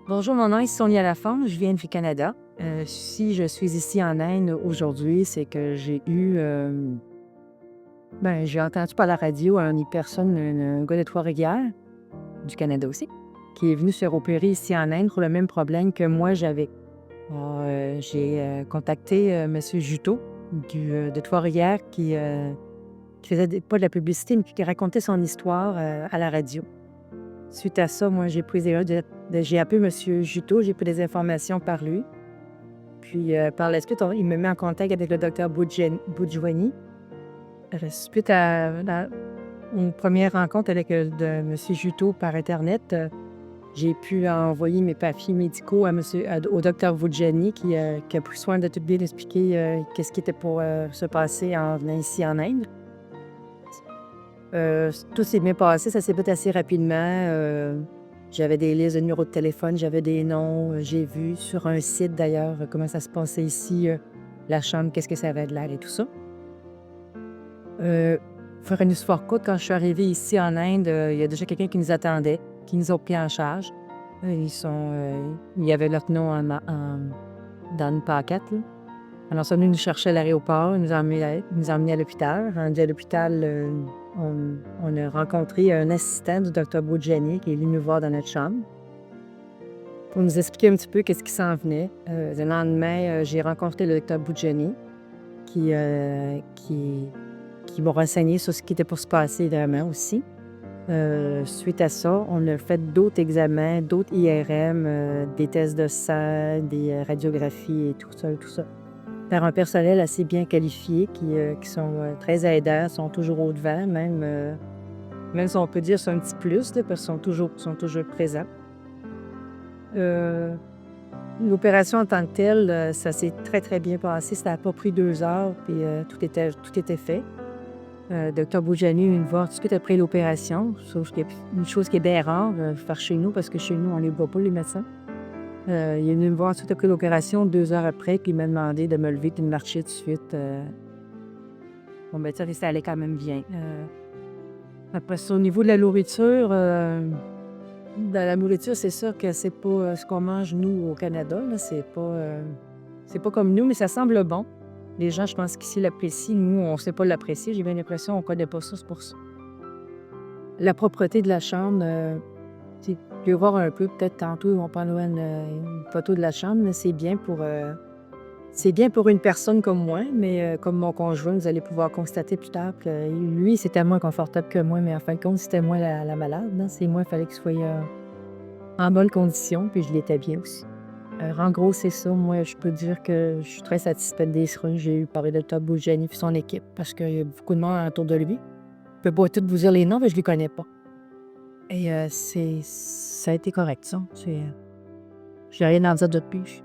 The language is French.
Bonjour, mon nom est Sonia Lafont, je viens du Canada. Si je suis ici en Inde aujourd'hui, c'est que j'ai entendu par la radio une personne, un gars de Trois-Rivières, du Canada aussi, qui est venu se faire opérer ici en Inde pour le même problème que moi j'avais. Alors, j'ai contacté M. Juteau de Trois-Rivières qui faisait pas de la publicité, mais qui racontait son histoire à la radio. Suite à ça, moi, j'ai appelé M. Juteau, j'ai pris des informations par lui. Puis, par la suite, il me met en contact avec le docteur Boudjwani. Suite à une première rencontre avec de M. Juteau par Internet, j'ai pu envoyer mes papiers médicaux au docteur Boudjwani qui a pris soin de tout bien expliquer qu'est-ce qui était pour se passer en venant ici en Inde. Tout s'est bien passé, ça s'est fait assez rapidement. J'avais des listes de numéros de téléphone, j'avais des noms. J'ai vu sur un site d'ailleurs comment ça se passait ici, la chambre, qu'est-ce que ça avait de l'air et tout ça. Pour faire une histoire courte, quand je suis arrivée ici en Inde, il y a déjà quelqu'un qui nous attendait, qui nous a pris en charge. Il y avait leur nom dans une paquette, là. Alors, ils sont venus nous chercher à l'aéroport, ils nous ont emmenés à l'hôpital. Rendus à l'hôpital, on a rencontré un assistant du docteur Boudjani qui est venu nous voir dans notre chambre pour nous expliquer un petit peu qu'est-ce qui s'en venait. Le lendemain, j'ai rencontré le docteur Boudjani qui, qui m'a renseigné sur ce qui était pour se passer vraiment aussi. Suite à ça, on a fait d'autres examens, d'autres IRM, des tests de sang, des radiographies et tout ça, tout ça. Par un personnel assez bien qualifié qui sont très aidants, sont toujours au-devant, même si on peut dire c'est un petit plus, là, parce qu'ils sont toujours présents. Euh, L'opération en tant que telle, ça s'est très, très bien passé. Ça n'a pas pris 2 heures, puis tout était fait. Docteur Boudjani est venu me voir tout de suite après l'opération, sauf qu'il y a une chose qui est bien rare faire chez nous, parce que chez nous, on ne les voit pas, les médecins. Il est venu me voir tout de suite après l'opération, 2 heures après, puis il m'a demandé de me lever et de marcher tout de suite. Bon, ben, ça allait quand même bien. Après ça, au niveau de la nourriture, dans la nourriture, c'est sûr que c'est pas ce qu'on mange, nous, au Canada, là. C'est pas comme nous, mais ça semble bon. Les gens, je pense qu'ici l'apprécient. Nous, on ne sait pas l'apprécier. J'ai bien l'impression qu'on ne connaît pas ça, c'est pour ça. La propreté de la chambre, tu peux voir un peu, peut-être tantôt, on prendra une photo de la chambre, là. C'est bien pour une personne comme moi, mais comme mon conjoint, vous allez pouvoir constater plus tard que lui, c'était moins confortable que moi, mais en fin de compte, c'était moi la malade, là. C'est moi, il fallait qu'il soit en bonne condition, puis je l'étais bien aussi. En gros, c'est ça. Moi, je peux dire que je suis très satisfaite des soins que j'ai eu par le docteur Boudjani et son équipe, parce qu'il y a beaucoup de monde autour de lui. Je peux pas tout vous dire les noms, mais je les connais pas. Et ça a été correct, ça. J'ai rien à dire de plus.